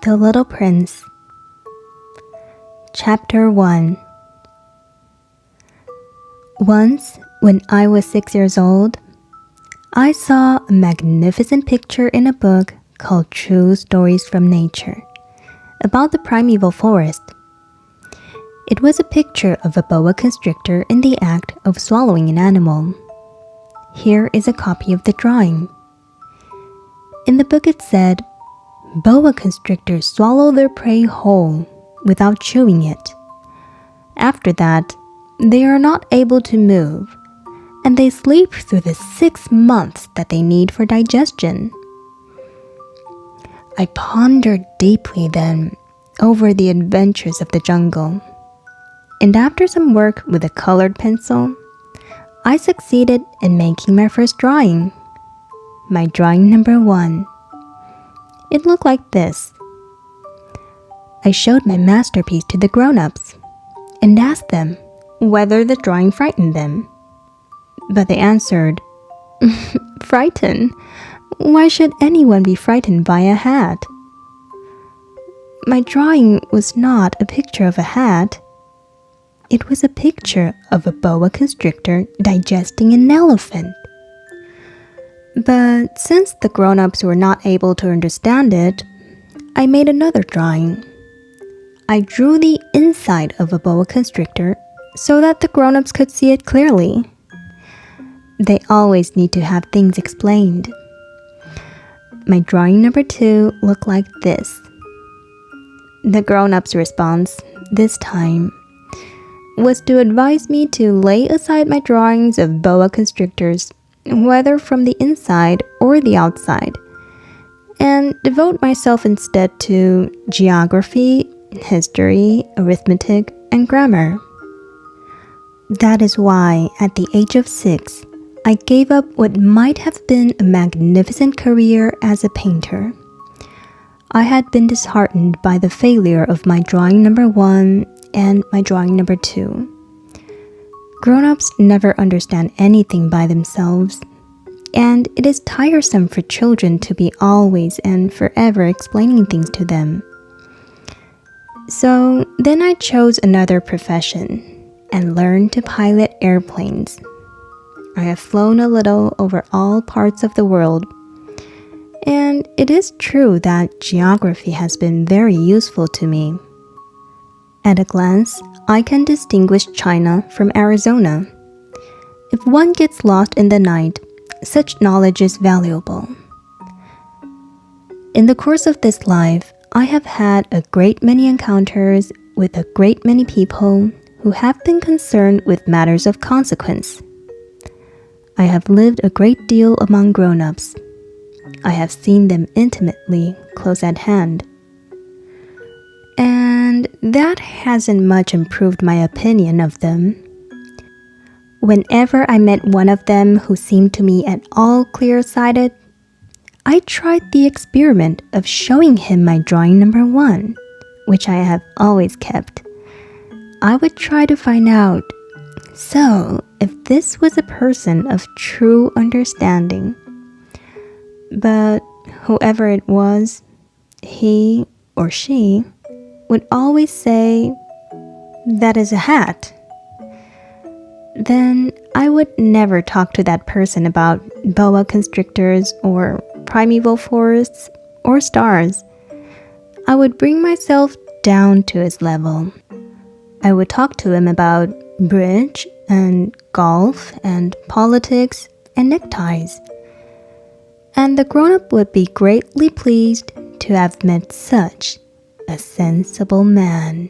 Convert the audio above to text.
The Little Prince. Chapter 1. Once, when I was 6 years old, I saw a magnificent picture in a book called True Stories from Nature, about the primeval forest. It was a picture of a boa constrictor in the act of swallowing an animal. Here is a copy of the drawing. In the book it said, boa constrictors swallow their prey whole without chewing it. After that, they are not able to move, and they sleep through the 6 months that they need for digestion. I pondered deeply then over the adventures of the jungle, and after some work with a colored pencil, I succeeded in making my first drawing. My drawing number 1. It looked like this. I showed my masterpiece to the grown-ups and asked them whether the drawing frightened them. But they answered, "Frightened? Why should anyone be frightened by a hat?" My drawing was not a picture of a hat. It was a picture of a boa constrictor digesting an elephant. But since the grown-ups were not able to understand it, I made another drawing. I drew the inside of a boa constrictor so that the grown-ups could see it clearly. They always need to have things explained. My drawing number 2 looked like this. The grown-ups' response, this time, was to advise me to lay aside my drawings of boa constrictors, whether from the inside or the outside, and devote myself instead to geography, history, arithmetic, and grammar. That is why, at the age of 6, I gave up what might have been a magnificent career as a painter. I had been disheartened by the failure of my drawing number 1 and my drawing number 2. Grown-ups never understand anything by themselves, and it is tiresome for children to be always and forever explaining things to them. So then I chose another profession and learned to pilot airplanes. I have flown a little over all parts of the world, and it is true that geography has been very useful to me. At a glance, I can distinguish China from Arizona. If one gets lost in the night, such knowledge is valuable. In the course of this life, I have had a great many encounters with a great many people who have been concerned with matters of consequence. I have lived a great deal among grown-ups. I have seen them intimately, close at hand. And that hasn't much improved my opinion of them. Whenever I met one of them who seemed to me at all clear-sighted, I tried the experiment of showing him my drawing number 1, which I have always kept. I would try to find out, so if this was a person of true understanding. But whoever it was, he or she would always say, "That is a hat." Then I would never talk to that person about boa constrictors or primeval forests or stars. I would bring myself down to his level. I would talk to him about bridge and golf and politics and neckties. And the grown-up would be greatly pleased to have met such a sensible man.